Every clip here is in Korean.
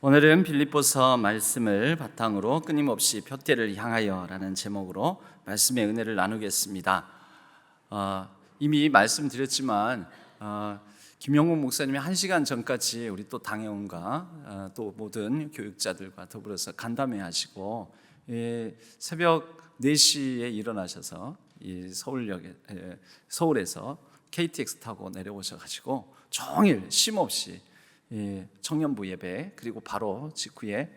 오늘은 빌립보서 말씀을 바탕으로 끊임없이 표대를 향하여라는 제목으로 말씀의 은혜를 나누겠습니다. 이미 말씀드렸지만 김영훈 목사님이 1시간 전까지 우리 또 당회원과 또 모든 교육자들과 더불어서 간담회 하시고 새벽 4시에 일어나셔서 이 서울에서 KTX 타고 내려오셔가지고 종일 쉼없이 청년부 예배 그리고 바로 직후에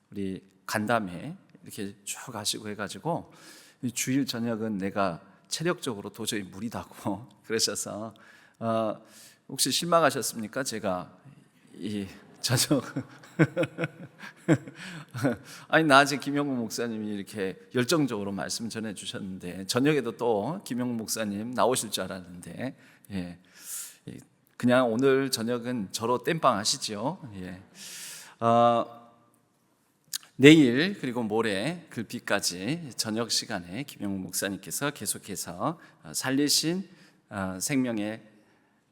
우리 간담회 이렇게 쭉 하시고 해가지고 주일 저녁은 내가 체력적으로 도저히 무리다고 그러셔서 혹시 실망하셨습니까? 제가 이 저녁 아니 낮에 김영국 목사님이 이렇게 열정적으로 말씀 전해 주셨는데 저녁에도 또 김영국 목사님 나오실 줄 알았는데 그냥 오늘 저녁은 저로 땜빵 하시죠. 내일 그리고 모레 글비까지 저녁 시간에 김영국 목사님께서 계속해서 살리신 생명의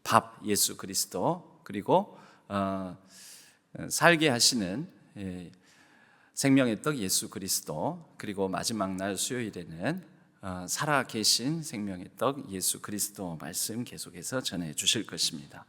밥 예수 그리스도 그리고 살게 하시는 생명의 떡 예수 그리스도 그리고 마지막 날 수요일에는 살아 계신 생명의 떡 예수 그리스도 말씀 계속해서 전해 주실 것입니다.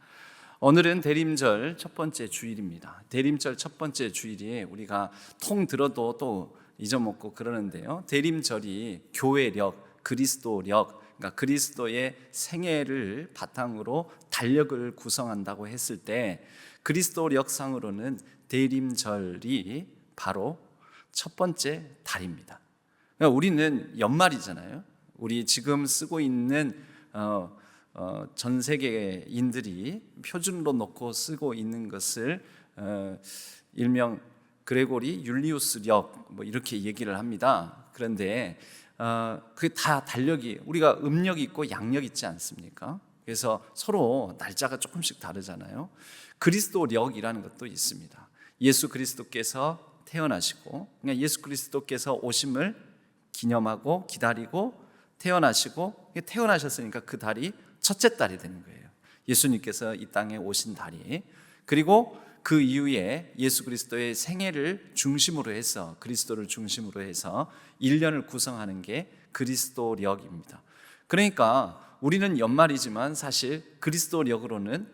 오늘은 대림절 첫 번째 주일입니다. 대림절 첫 번째 주일이 우리가 통 들어도 또 잊어먹고 그러는데요. 대림절이 교회력, 그리스도력, 그러니까 그리스도의 생애를 바탕으로 달력을 구성한다고 했을 때 그리스도력상으로는 대림절이 바로 첫 번째 달입니다. 그러니까 우리는 연말이잖아요. 우리 지금 쓰고 있는 전 세계인들이 표준으로 놓고 쓰고 있는 것을 일명 그레고리 율리우스력 뭐 이렇게 얘기를 합니다. 그런데 그게 다 달력이 우리가 음력 있고 양력 있지 않습니까? 그래서 서로 날짜가 조금씩 다르잖아요. 그리스도력이라는 것도 있습니다. 예수 그리스도께서 태어나시고 그러니까 예수 그리스도께서 오심을 기념하고 기다리고 태어나시고 태어나셨으니까 그 달이 첫째 달이 되는 거예요. 예수님께서 이 땅에 오신 달이. 그리고 그 이후에 예수 그리스도의 생애를 중심으로 해서 그리스도를 중심으로 해서 1년을 구성하는 게 그리스도력입니다. 그러니까 우리는 연말이지만 사실 그리스도력으로는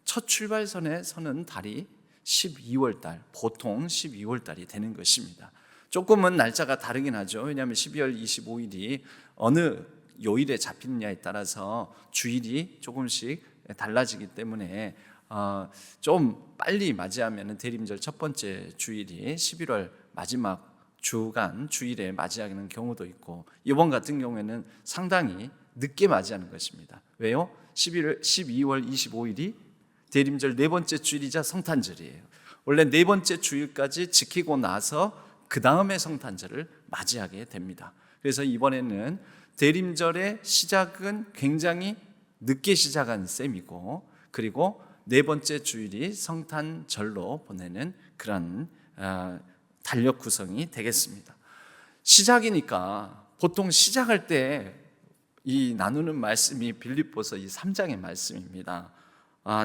첫 출발선에 서는 달이 12월 달, 보통 12월 달이 되는 것입니다. 조금은 날짜가 다르긴 하죠. 왜냐하면 12월 25일이 어느 요일에 잡히느냐에 따라서 주일이 조금씩 달라지기 때문에 좀 빨리 맞이하면 대림절 첫 번째 주일이 11월 마지막 주간 주일에 맞이하는 경우도 있고 이번 같은 경우에는 상당히 늦게 맞이하는 것입니다. 왜요? 12월 25일이 대림절 네 번째 주일이자 성탄절이에요. 원래 네 번째 주일까지 지키고 나서 그 다음에 성탄절을 맞이하게 됩니다. 그래서 이번에는 대림절의 시작은 굉장히 늦게 시작한 셈이고 그리고 네 번째 주일이 성탄절로 보내는 그런 달력 구성이 되겠습니다. 시작이니까 보통 시작할 때 이 나누는 말씀이 빌립보서 이 3장의 말씀입니다.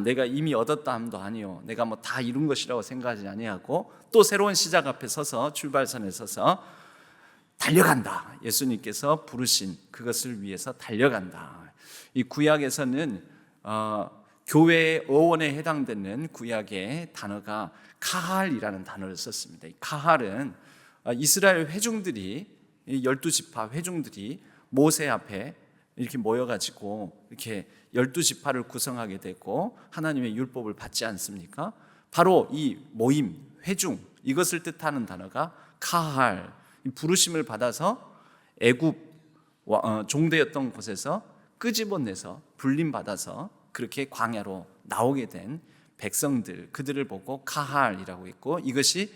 내가 이미 얻었다 함도 아니요 내가 뭐 다 이룬 것이라고 생각하지 아니하고 또 새로운 시작 앞에 서서 출발선에 서서 달려간다. 예수님께서 부르신 그것을 위해서 달려간다. 이 구약에서는 교회의 어원에 해당되는 구약의 단어가 카할이라는 단어를 썼습니다. 이 카할은 이스라엘 회중들이 12지파 회중들이 모세 앞에 이렇게 모여가지고 이렇게 12지파를 구성하게 되고 하나님의 율법을 받지 않습니까? 바로 이 모임, 회중 이것을 뜻하는 단어가 카할, 부르심을 받아서 애굽 종되었던 곳에서 끄집어내서 불림받아서 그렇게 광야로 나오게 된 백성들 그들을 보고 카할이라고 했고 이것이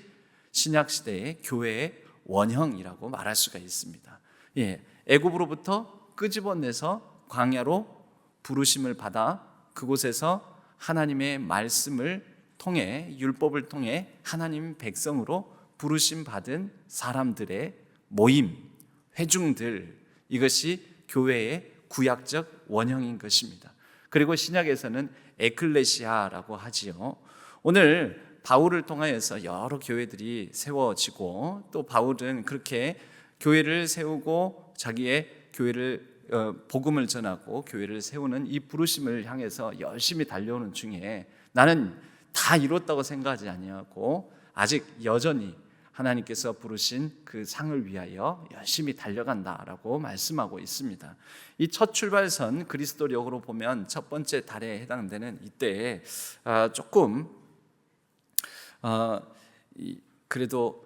신약시대의 교회의 원형이라고 말할 수가 있습니다. 애굽으로부터 끄집어내서 광야로 부르심을 받아 그곳에서 하나님의 말씀을 통해 율법을 통해 하나님 백성으로 부르심 받은 사람들의 모임, 회중들 이것이 교회의 구약적 원형인 것입니다. 그리고 신약에서는 에클레시아라고 하지요. 오늘 바울을 통하여서 여러 교회들이 세워지고 또 바울은 그렇게 교회를 세우고 자기의 교회를 복음을 전하고 교회를 세우는 이 부르심을 향해서 열심히 달려오는 중에 나는 다 이뤘다고 생각하지 아니하고 아직 여전히 하나님께서 부르신 그 상을 위하여 열심히 달려간다라고 말씀하고 있습니다. 이 첫 출발선 그리스도력으로 보면 첫 번째 달에 해당되는 이때 조금 그래도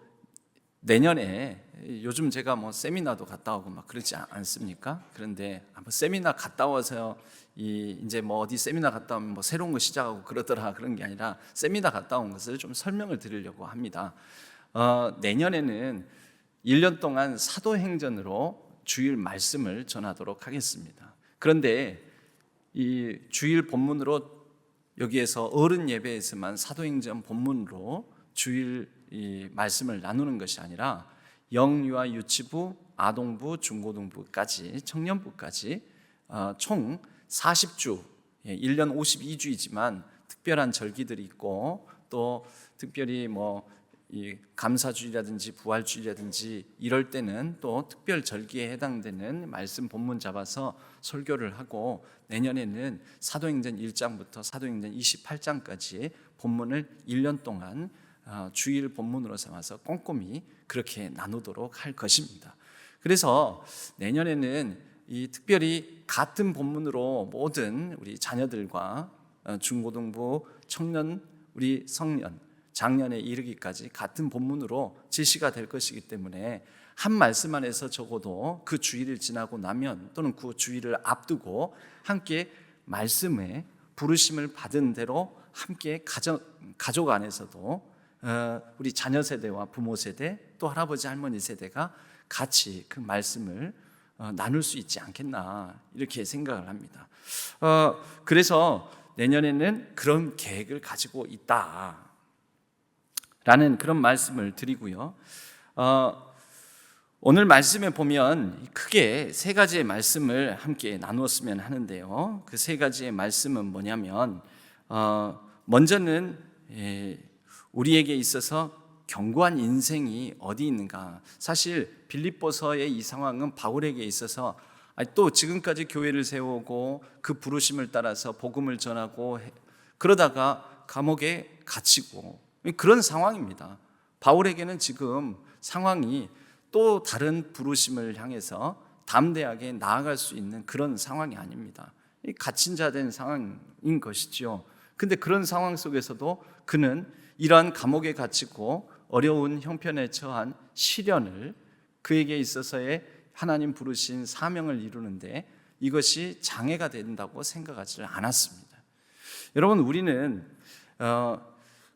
내년에 요즘 제가 뭐 세미나도 갔다 오고 막 그러지 않습니까? 그런데 한번 세미나 갔다 와서 이제 뭐 어디 세미나 갔다 오면 뭐 새로운 거 시작하고 그러더라 그런 게 아니라 세미나 갔다 온 것을 좀 설명을 드리려고 합니다. 내년에는 1년 동안 사도행전으로 주일 말씀을 전하도록 하겠습니다. 그런데 이 주일 본문으로 여기에서 어른 예배에서만 사도행전 본문으로 주일 이 말씀을 나누는 것이 아니라 영유아 유치부, 아동부, 중고등부까지 청년부까지 총 40주, 1년 52주이지만 특별한 절기들이 있고 또 특별히 뭐 이 감사주일이라든지 부활주일이라든지 이럴 때는 또 특별 절기에 해당되는 말씀 본문 잡아서 설교를 하고 내년에는 사도행전 1장부터 사도행전 28장까지 본문을 1년 동안 주일 본문으로 삼아서 꼼꼼히 그렇게 나누도록 할 것입니다. 그래서 내년에는 이 특별히 같은 본문으로 모든 우리 자녀들과 중고등부, 청년, 우리 성년, 장년에 이르기까지 같은 본문으로 제시가 될 것이기 때문에 한 말씀 안에서 적어도 그 주일을 지나고 나면 또는 그 주일을 앞두고 함께 말씀에 부르심을 받은 대로 함께 가족 안에서도 우리 자녀 세대와 부모 세대 또 할아버지 할머니 세대가 같이 그 말씀을 나눌 수 있지 않겠나 이렇게 생각을 합니다. 그래서 내년에는 그런 계획을 가지고 있다라는 그런 말씀을 드리고요. 오늘 말씀에 보면 크게 세 가지의 말씀을 함께 나누었으면 하는데요. 그 세 가지의 말씀은 뭐냐면 먼저는 우리에게 있어서 견고한 인생이 어디 있는가. 사실 빌립보서의 이 상황은 바울에게 있어서 또 지금까지 교회를 세우고 그 부르심을 따라서 복음을 전하고 그러다가 감옥에 갇히고 그런 상황입니다. 바울에게는 지금 상황이 또 다른 부르심을 향해서 담대하게 나아갈 수 있는 그런 상황이 아닙니다. 갇힌 자 된 상황인 것이죠. 근데 그런 상황 속에서도 그는 이러한 감옥에 갇히고 어려운 형편에 처한 시련을 그에게 있어서의 하나님 부르신 사명을 이루는데 이것이 장애가 된다고 생각하지 않았습니다. 여러분, 우리는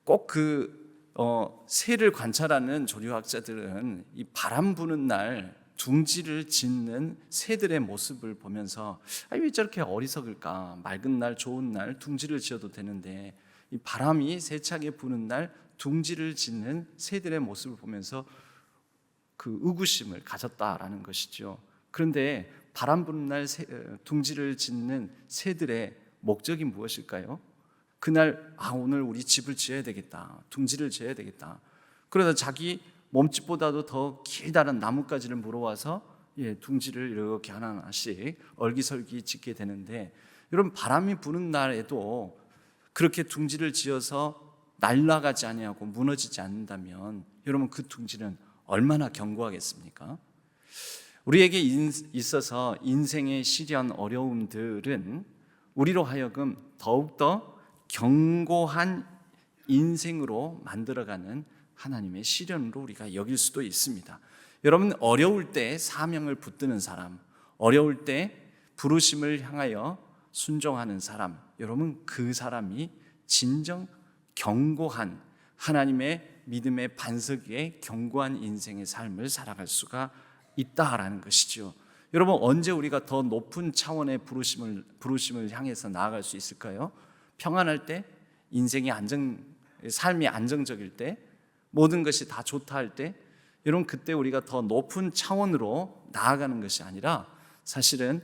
꼭 새를 관찰하는 조류학자들은 이 바람 부는 날 둥지를 짓는 새들의 모습을 보면서 왜 저렇게 어리석을까? 맑은 날, 좋은 날 둥지를 지어도 되는데 이 바람이 세차게 부는 날 둥지를 짓는 새들의 모습을 보면서 그 의구심을 가졌다라는 것이죠. 그런데 바람 부는 날 둥지를 짓는 새들의 목적이 무엇일까요? 그날 오늘 우리 집을 지어야 되겠다, 둥지를 지어야 되겠다. 그러다 자기 몸집보다도 더 길다란 나뭇가지를 물어와서 둥지를 이렇게 하나씩 얼기설기 짓게 되는데, 여러분 바람이 부는 날에도 그렇게 둥지를 지어서 날아가지 아니하고 무너지지 않는다면 여러분 그 둥지는 얼마나 견고하겠습니까? 우리에게 있어서 인생의 시련 어려움들은 우리로 하여금 더욱더 견고한 인생으로 만들어가는 하나님의 시련으로 우리가 여길 수도 있습니다. 여러분, 어려울 때 사명을 붙드는 사람, 어려울 때 부르심을 향하여 순종하는 사람, 여러분 그 사람이 진정 견고한 하나님의 믿음의 반석 위에 견고한 인생의 삶을 살아갈 수가 있다라는 것이죠. 여러분, 언제 우리가 더 높은 차원의 부르심을 향해서 나아갈 수 있을까요? 평안할 때, 삶이 안정적일 때, 모든 것이 다 좋다 할 때, 여러분 그때 우리가 더 높은 차원으로 나아가는 것이 아니라 사실은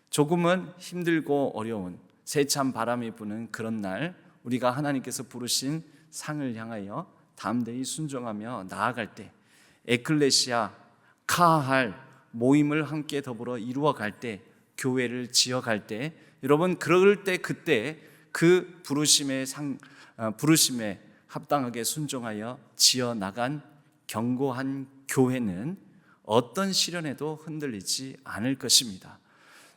조금은 힘들고 어려운 세찬 바람이 부는 그런 날, 우리가 하나님께서 부르신 상을 향하여 담대히 순종하며 나아갈 때, 에클레시아, 카할 모임을 함께 더불어 이루어갈 때, 교회를 지어갈 때, 여러분 그럴 때 그때 그 부르심에 합당하게 순종하여 지어나간 견고한 교회는 어떤 시련에도 흔들리지 않을 것입니다.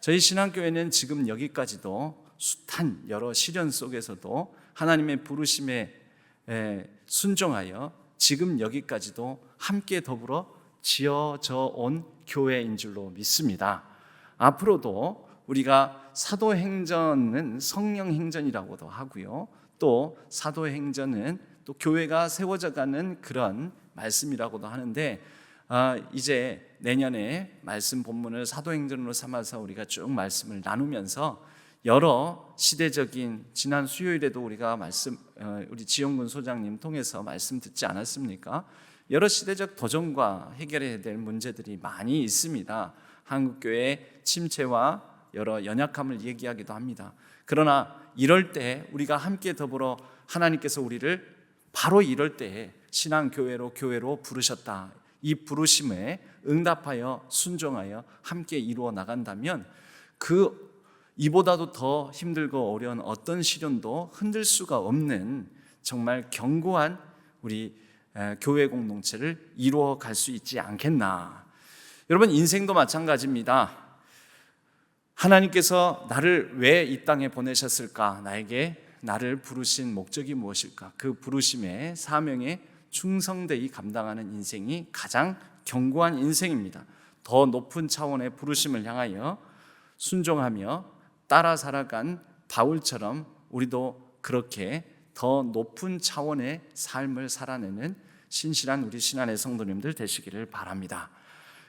저희 신앙교회는 지금 여기까지도 숱한 여러 시련 속에서도 하나님의 부르심에 순종하여 지금 여기까지도 함께 더불어 지어져 온 교회인 줄로 믿습니다. 앞으로도 우리가 사도행전은 성령행전이라고도 하고요, 또 사도행전은 또 교회가 세워져가는 그런 말씀이라고도 하는데, 이제 내년에 말씀 본문을 사도행전으로 삼아서 우리가 쭉 말씀을 나누면서 여러 시대적인, 지난 수요일에도 우리가 우리 지영군 소장님 통해서 말씀 듣지 않았습니까? 여러 시대적 도전과 해결해야 될 문제들이 많이 있습니다. 한국교회의 침체와 여러 연약함을 얘기하기도 합니다. 그러나 이럴 때 우리가 함께 더불어 하나님께서 우리를 바로 이럴 때에 신앙교회로 교회로 부르셨다, 이 부르심에 응답하여 순종하여 함께 이루어 나간다면 이보다도 더 힘들고 어려운 어떤 시련도 흔들 수가 없는 정말 견고한 우리 교회 공동체를 이루어 갈 수 있지 않겠나. 여러분, 인생도 마찬가지입니다. 하나님께서 나를 왜 이 땅에 보내셨을까? 나를 부르신 목적이 무엇일까? 그 부르심의 사명에 충성되이 감당하는 인생이 가장 견고한 인생입니다. 더 높은 차원의 부르심을 향하여 순종하며 따라 살아간 바울처럼 우리도 그렇게 더 높은 차원의 삶을 살아내는 신실한 우리 신안의 성도님들 되시기를 바랍니다.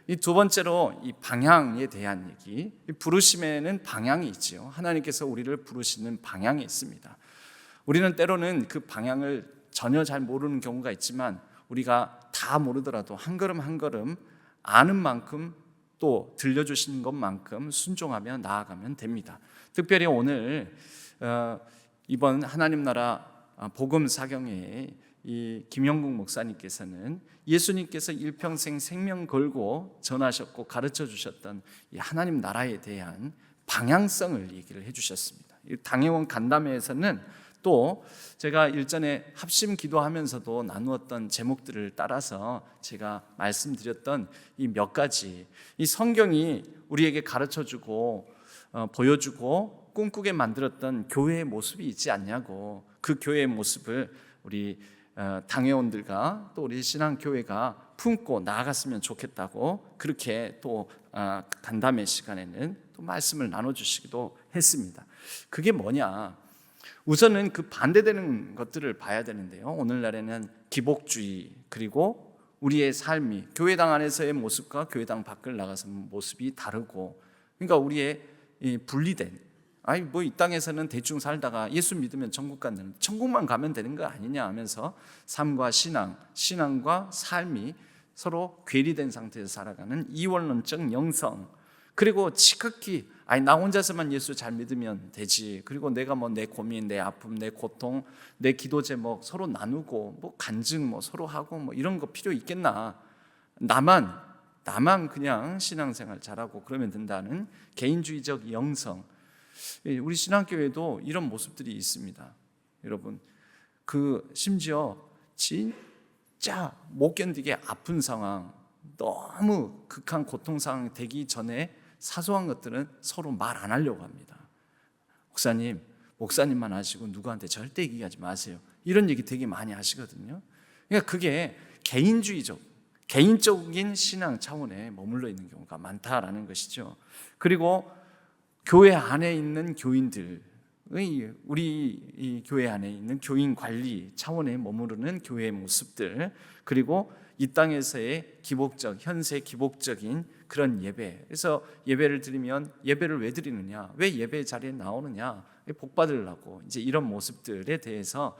이 두 번째로 이 방향에 대한 얘기, 이 부르심에는 방향이 있지요. 하나님께서 우리를 부르시는 방향이 있습니다. 우리는 때로는 그 방향을 전혀 잘 모르는 경우가 있지만 우리가 다 모르더라도 한 걸음 한 걸음 아는 만큼 또 들려주시는 것만큼 순종하며 나아가면 됩니다. 특별히 오늘 이번 하나님 나라 복음 사경회의 이 김영국 목사님께서는 예수님께서 일평생 생명 걸고 전하셨고 가르쳐 주셨던 이 하나님 나라에 대한 방향성을 얘기를 해주셨습니다. 당회원 간담회에서는 또 제가 일전에 합심 기도하면서도 나누었던 제목들을 따라서 제가 말씀드렸던 이 몇 가지, 이 성경이 우리에게 가르쳐주고 보여주고 꿈꾸게 만들었던 교회의 모습이 있지 않냐고, 그 교회의 모습을 우리 당회원들과 또 우리 신앙교회가 품고 나아갔으면 좋겠다고 그렇게 또 간담회 시간에는 또 말씀을 나눠주시기도 했습니다. 그게 뭐냐? 우선은 그 반대되는 것들을 봐야 되는데요. 오늘날에는 기복주의, 그리고 우리의 삶이 교회당 안에서의 모습과 교회당 밖을 나가서 모습이 다르고, 그러니까 우리의 분리된, 이 땅에서는 대충 살다가 예수 믿으면 천국 가는, 천국만 가면 되는 거 아니냐 하면서 삶과 신앙과 삶이 서로 괴리된 상태에서 살아가는 이원론적 영성, 그리고 지극히 나 혼자서만 예수 잘 믿으면 되지, 그리고 내가 내 고민, 내 아픔, 내 고통, 내 기도 제목 서로 나누고 간증 서로 하고 이런 거 필요 있겠나, 나만 그냥 신앙생활 잘하고 그러면 된다는 개인주의적 영성. 우리 신앙교회도 이런 모습들이 있습니다. 여러분, 심지어 진짜 못 견디게 아픈 상황, 너무 극한 고통 상황 되기 전에 사소한 것들은 서로 말 안 하려고 합니다. 목사님만 하시고 누구한테 절대 얘기하지 마세요, 이런 얘기 되게 많이 하시거든요. 그러니까 그게 개인적인 신앙 차원에 머물러 있는 경우가 많다라는 것이죠. 그리고 교회 안에 있는 교인들, 우리 이 교회 안에 있는 교인 관리 차원에 머무르는 교회의 모습들, 그리고 이 땅에서의 현세 기복적인 그런 예배. 그래서 예배를 드리면 예배를 왜 드리느냐, 왜 예배 자리에 나오느냐, 복 받으려고, 이제 이런 모습들에 대해서,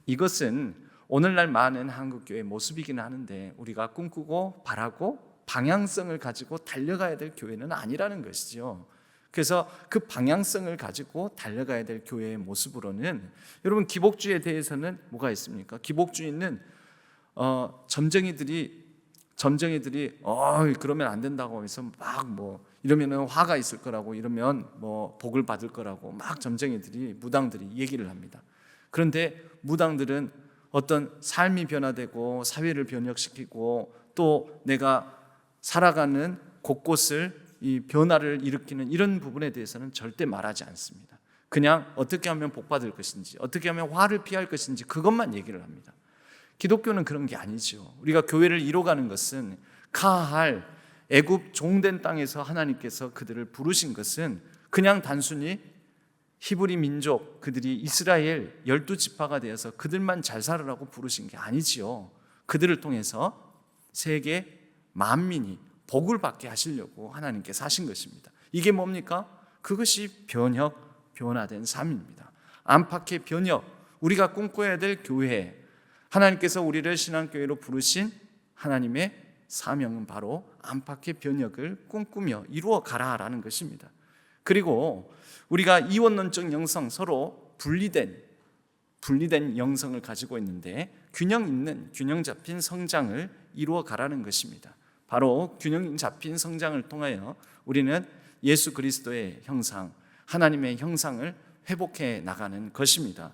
이것은 오늘날 많은 한국교회의 모습이긴 하는데 우리가 꿈꾸고 바라고 방향성을 가지고 달려가야 될 교회는 아니라는 것이죠. 그래서 그 방향성을 가지고 달려가야 될 교회의 모습으로는, 여러분 기복주의에 대해서는 뭐가 있습니까? 기복주의는 점쟁이들이 그러면 안 된다고 해서 막 이러면은 화가 있을 거라고, 이러면 복을 받을 거라고 막 무당들이 얘기를 합니다. 그런데 무당들은 어떤 삶이 변화되고 사회를 변혁시키고 또 내가 살아가는 곳곳을 이 변화를 일으키는 이런 부분에 대해서는 절대 말하지 않습니다. 그냥 어떻게 하면 복 받을 것인지, 어떻게 하면 화를 피할 것인지 그것만 얘기를 합니다. 기독교는 그런 게 아니죠. 우리가 교회를 이뤄가는 것은 가할 애굽 종된 땅에서 하나님께서 그들을 부르신 것은 그냥 단순히 히브리 민족, 그들이 이스라엘 12지파가 되어서 그들만 잘 살으라고 부르신 게 아니지요. 그들을 통해서 세계 만민이 복을 받게 하시려고 하나님께서 하신 것입니다. 이게 뭡니까? 그것이 변화된 삶입니다. 안팎의 변혁, 우리가 꿈꿔야 될 교회, 하나님께서 우리를 신앙교회로 부르신 하나님의 사명은 바로 안팎의 변혁을 꿈꾸며 이루어 가라라는 것입니다. 그리고 우리가 이원론적 영성, 서로 분리된 영성을 가지고 있는데 균형 잡힌 성장을 이루어 가라는 것입니다. 바로 균형 잡힌 성장을 통하여 우리는 예수 그리스도의 형상, 하나님의 형상을 회복해 나가는 것입니다.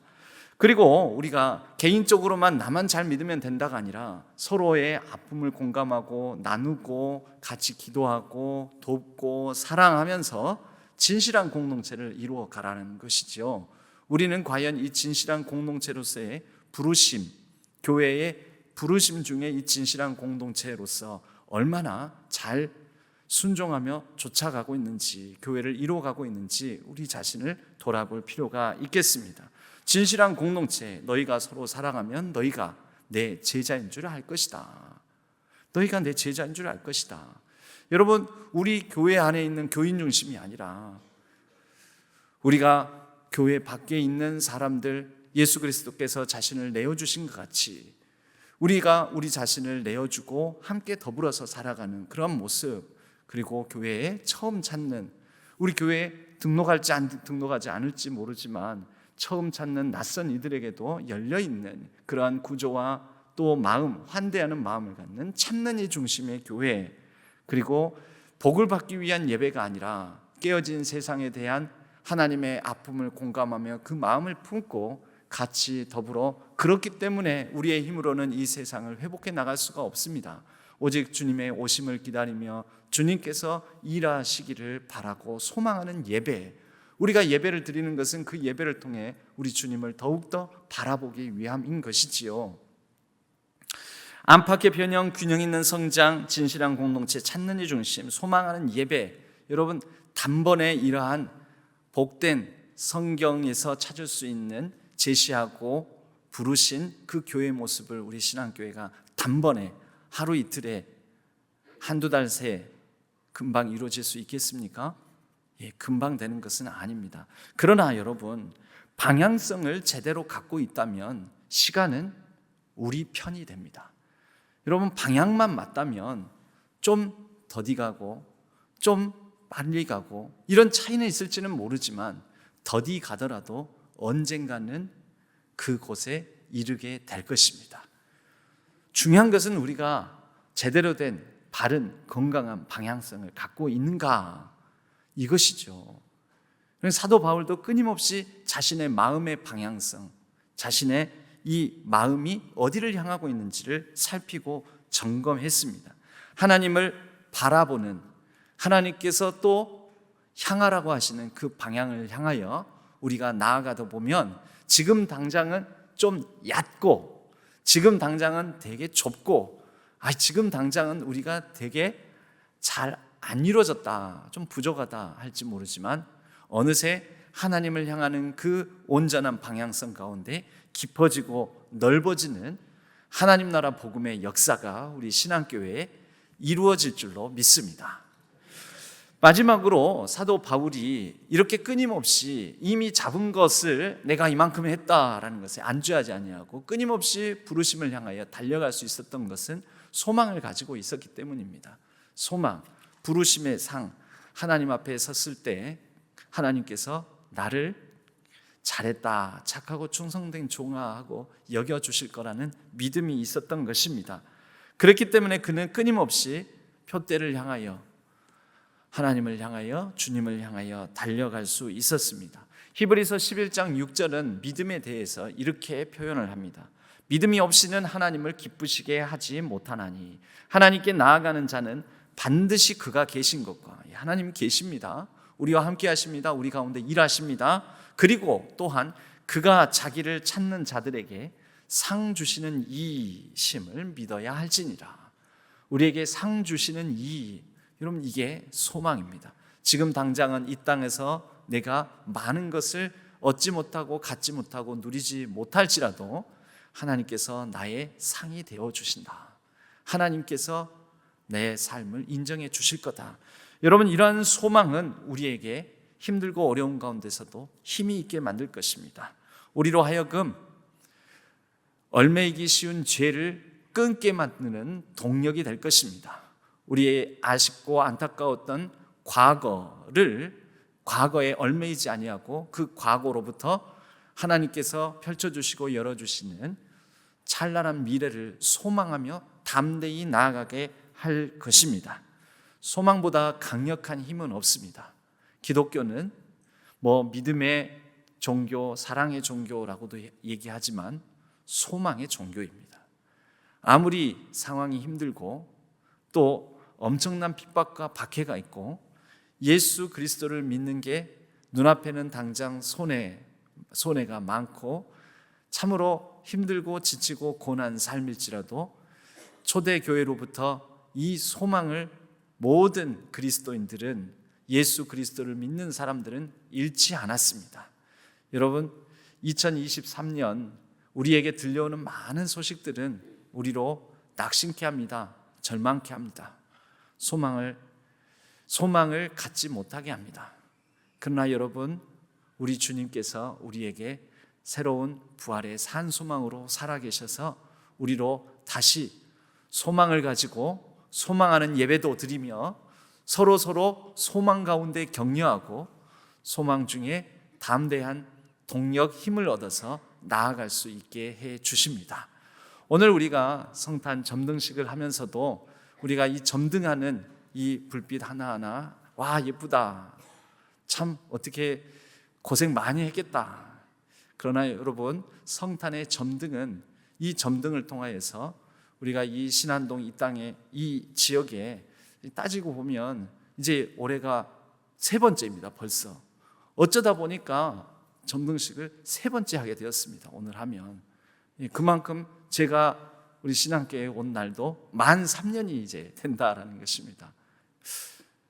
그리고 우리가 개인적으로만 나만 잘 믿으면 된다가 아니라 서로의 아픔을 공감하고 나누고 같이 기도하고 돕고 사랑하면서 진실한 공동체를 이루어 가라는 것이죠. 우리는 과연 이 진실한 공동체로서의 부르심, 교회의 부르심 중에 이 진실한 공동체로서 얼마나 잘 순종하며 쫓아가고 있는지, 교회를 이루어가고 있는지 우리 자신을 돌아볼 필요가 있겠습니다. 진실한 공동체, 너희가 서로 사랑하면 너희가 내 제자인 줄 알 것이다. 너희가 내 제자인 줄 알 것이다. 여러분, 우리 교회 안에 있는 교인 중심이 아니라 우리가 교회 밖에 있는 사람들, 예수 그리스도께서 자신을 내어주신 것 같이 우리가 우리 자신을 내어주고 함께 더불어서 살아가는 그런 모습, 그리고 교회에 처음 찾는, 우리 교회에 등록하지 않을지 모르지만 처음 찾는 낯선 이들에게도 열려있는 그러한 구조와 또 마음, 환대하는 마음을 갖는 참는 이 중심의 교회, 그리고 복을 받기 위한 예배가 아니라 깨어진 세상에 대한 하나님의 아픔을 공감하며 그 마음을 품고 같이 더불어, 그렇기 때문에 우리의 힘으로는 이 세상을 회복해 나갈 수가 없습니다. 오직 주님의 오심을 기다리며 주님께서 일하시기를 바라고 소망하는 예배, 우리가 예배를 드리는 것은 그 예배를 통해 우리 주님을 더욱더 바라보기 위함인 것이지요. 안팎의 변형, 균형 있는 성장, 진실한 공동체, 찾는 이 중심, 소망하는 예배, 여러분 단번에 이러한 복된 성경에서 찾을 수 있는 제시하고 부르신 그 교회 모습을 우리 신앙교회가 단번에 하루 이틀에 한두 달 새 금방 이루어질 수 있겠습니까? 금방 되는 것은 아닙니다. 그러나 여러분, 방향성을 제대로 갖고 있다면 시간은 우리 편이 됩니다. 여러분, 방향만 맞다면 좀 더디 가고 좀 빨리 가고 이런 차이는 있을지는 모르지만 더디 가더라도 언젠가는 그곳에 이르게 될 것입니다. 중요한 것은 우리가 제대로 된 바른 건강한 방향성을 갖고 있는가, 이것이죠. 사도 바울도 끊임없이 자신의 마음의 방향성, 자신의 이 마음이 어디를 향하고 있는지를 살피고 점검했습니다. 하나님을 바라보는, 하나님께서 또 향하라고 하시는 그 방향을 향하여 우리가 나아가다 보면 지금 당장은 좀 얕고, 지금 당장은 되게 좁고, 지금 당장은 우리가 되게 잘 안 이루어졌다, 좀 부족하다 할지 모르지만 어느새 하나님을 향하는 그 온전한 방향성 가운데 깊어지고 넓어지는 하나님 나라 복음의 역사가 우리 신앙교회에 이루어질 줄로 믿습니다. 마지막으로 사도 바울이 이렇게 끊임없이 이미 잡은 것을 내가 이만큼 했다라는 것에 안주하지 아니하고 끊임없이 부르심을 향하여 달려갈 수 있었던 것은 소망을 가지고 있었기 때문입니다. 소망, 부르심의 상, 하나님 앞에 섰을 때 하나님께서 나를 잘했다, 착하고 충성된 종아하고 여겨주실 거라는 믿음이 있었던 것입니다. 그렇기 때문에 그는 끊임없이 표대를 향하여, 하나님을 향하여, 주님을 향하여 달려갈 수 있었습니다. 히브리서 11장 6절은 믿음에 대해서 이렇게 표현을 합니다. 믿음이 없이는 하나님을 기쁘시게 하지 못하나니 하나님께 나아가는 자는 반드시 그가 계신 것과, 하나님 계십니다. 우리와 함께 하십니다. 우리 가운데 일하십니다. 그리고 또한 그가 자기를 찾는 자들에게 상 주시는 이심을 믿어야 할지니라. 우리에게 상 주시는 여러분, 이게 소망입니다. 지금 당장은 이 땅에서 내가 많은 것을 얻지 못하고 갖지 못하고 누리지 못할지라도 하나님께서 나의 상이 되어 주신다. 하나님께서 내 삶을 인정해 주실 거다. 여러분, 이러한 소망은 우리에게 힘들고 어려운 가운데서도 힘이 있게 만들 것입니다. 우리로 하여금 얼매이기 쉬운 죄를 끊게 만드는 동력이 될 것입니다. 우리의 아쉽고 안타까웠던 과거에 얼매이지 아니하고 그 과거로부터 하나님께서 펼쳐주시고 열어주시는 찬란한 미래를 소망하며 담대히 나아가게 할 것입니다. 소망보다 강력한 힘은 없습니다. 기독교는 믿음의 종교, 사랑의 종교라고도 얘기하지만 소망의 종교입니다. 아무리 상황이 힘들고 또 엄청난 핍박과 박해가 있고 예수 그리스도를 믿는 게 눈앞에는 당장 손해가 많고 참으로 힘들고 지치고 고난 삶일지라도 초대교회로부터 이 소망을 모든 그리스도인들은, 예수 그리스도를 믿는 사람들은 잃지 않았습니다. 여러분, 2023년 우리에게 들려오는 많은 소식들은 우리로 낙심케 합니다. 절망케 합니다. 소망을 갖지 못하게 합니다. 그러나 여러분, 우리 주님께서 우리에게 새로운 부활의 산 소망으로 살아계셔서 우리로 다시 소망을 가지고 소망하는 예배도 드리며 서로 소망 가운데 격려하고 소망 중에 담대한 동력, 힘을 얻어서 나아갈 수 있게 해 주십니다. 오늘 우리가 성탄 점등식을 하면서도 우리가 이 점등하는 이 불빛 하나하나, 와, 예쁘다, 참 어떻게 고생 많이 했겠다. 그러나 여러분, 성탄의 점등은, 이 점등을 통하여서 우리가 이 신안동 이 땅에, 이 지역에 따지고 보면 이제 올해가 3번째입니다. 벌써 어쩌다 보니까 점등식을 3번째 하게 되었습니다. 오늘 하면 그만큼 제가 우리 신앙교회에 온 날도 만 3년이 이제 된다라는 것입니다.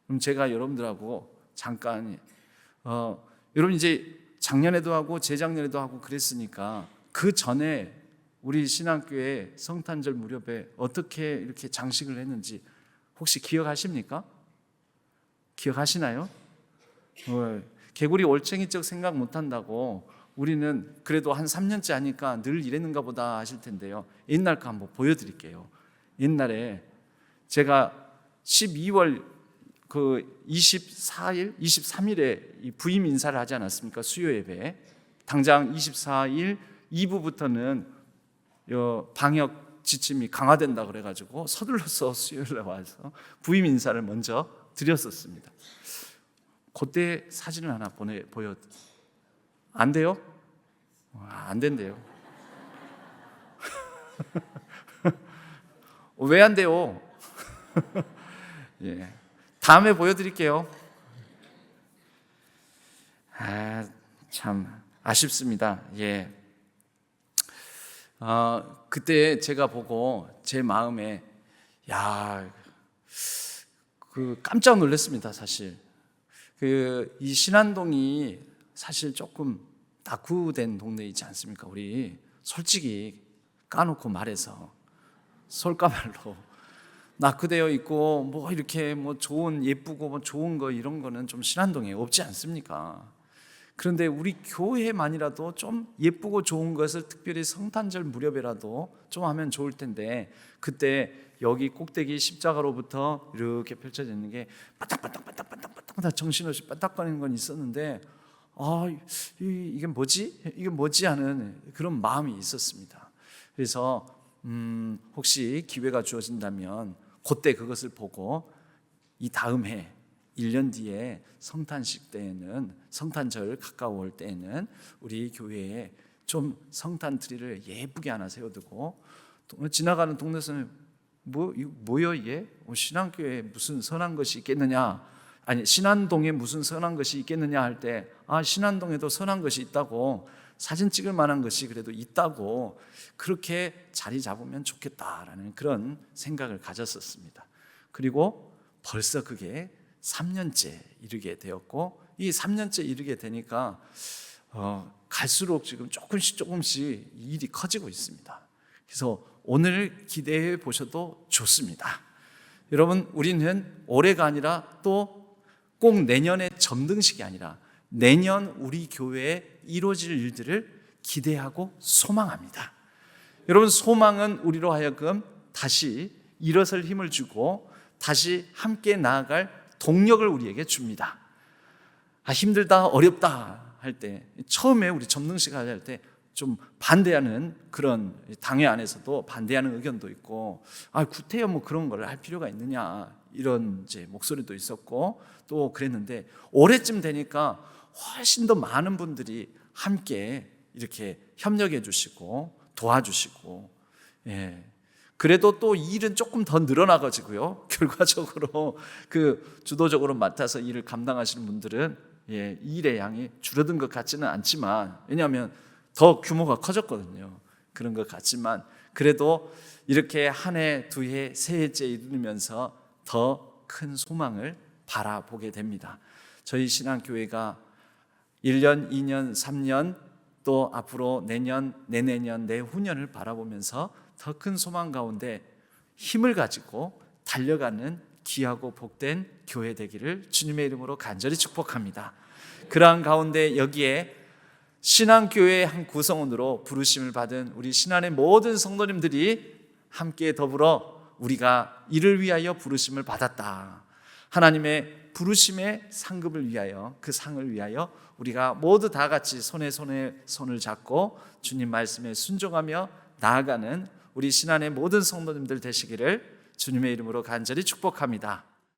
그럼 제가 여러분들하고 잠깐 여러분, 이제 작년에도 하고 재작년에도 하고 그랬으니까 그 전에 우리 신앙교회 성탄절 무렵에 어떻게 이렇게 장식을 했는지 혹시 기억하십니까? 기억하시나요? 개구리 올챙이적 생각 못한다고 우리는 그래도 한 3년째 하니까 늘 이랬는가 보다 하실 텐데요. 옛날 거 한번 보여드릴게요. 옛날에 제가 12월 24일, 23일에 부임 인사를 하지 않았습니까? 수요 예배. 당장 24일 2부부터는 방역 지침이 강화된다 그래가지고 서둘러서 수요일에 와서 부임 인사를 먼저 드렸었습니다. 그때 사진을 하나 보여. 안 돼요? 안 된대요. 왜 안 돼요? 예. 다음에 보여드릴게요. 참 아쉽습니다. 예. 그때 제가 보고 제 마음에 깜짝 놀랐습니다. 사실 이 신안동이 사실 조금 낙후된 동네이지 않습니까? 우리 솔직히 까놓고 말해서 솔까말로 낙후되어 있고 이렇게 좋은, 예쁘고 좋은 거 이런 거는 좀 신안동에 없지 않습니까? 그런데 우리 교회만이라도 좀 예쁘고 좋은 것을 특별히 성탄절 무렵에라도 좀 하면 좋을 텐데, 그때 여기 꼭대기 십자가로부터 이렇게 펼쳐져 있는 게 반짝반짝반짝반짝 다 정신없이 빠딱거리는 건 있었는데 이게 뭐지? 이게 뭐지? 하는 그런 마음이 있었습니다. 그래서 혹시 기회가 주어진다면 그때 그것을 보고 이 다음 해 1년 뒤에 성탄식 때에는, 성탄절 가까워올 때에는 우리 교회에 좀 성탄 트리를 예쁘게 하나 세워두고, 지나가는 동네에서는 뭐야 이게? 신앙교회에 무슨 선한 것이 있겠느냐? 아니, 신안동에 무슨 선한 것이 있겠느냐 할 때, 신안동에도 선한 것이 있다고, 사진 찍을 만한 것이 그래도 있다고, 그렇게 자리 잡으면 좋겠다라는 그런 생각을 가졌었습니다. 그리고 벌써 그게 3년째 이르게 되었고, 이 3년째 이르게 되니까 갈수록 지금 조금씩 일이 커지고 있습니다. 그래서 오늘 기대해 보셔도 좋습니다. 여러분, 우리는 올해가 아니라 또 꼭 내년의 점등식이 아니라 내년 우리 교회에 이루어질 일들을 기대하고 소망합니다. 여러분, 소망은 우리로 하여금 다시 일어설 힘을 주고 다시 함께 나아갈 동력을 우리에게 줍니다. 힘들다, 어렵다 할 때, 처음에 우리 점등식 할 때 좀 반대하는 그런 당회 안에서도 반대하는 의견도 있고, 구태여 뭐 그런 걸 할 필요가 있느냐, 이런 이제 목소리도 있었고 또 그랬는데, 올해쯤 되니까 훨씬 더 많은 분들이 함께 이렇게 협력해 주시고 도와주시고, 그래도 또 일은 조금 더 늘어나가지고요, 결과적으로 그 주도적으로 맡아서 일을 감당하시는 분들은 일의 양이 줄어든 것 같지는 않지만, 왜냐하면 더 규모가 커졌거든요. 그런 것 같지만 그래도 이렇게 한 해, 두 해, 세 해째 이르면서 더 큰 소망을 바라보게 됩니다. 저희 신앙교회가 1년, 2년, 3년 또 앞으로 내년, 내내년, 내후년을 바라보면서 더 큰 소망 가운데 힘을 가지고 달려가는 귀하고 복된 교회 되기를 주님의 이름으로 간절히 축복합니다. 그러한 가운데 여기에 신앙교회의 한 구성원으로 부르심을 받은 우리 신안의 모든 성도님들이 함께 더불어 우리가 이를 위하여 부르심을 받았다, 하나님의 부르심의 상급을 위하여, 그 상을 위하여 우리가 모두 다 같이 손에 손을 잡고 주님 말씀에 순종하며 나아가는 우리 신안의 모든 성도님들 되시기를 주님의 이름으로 간절히 축복합니다.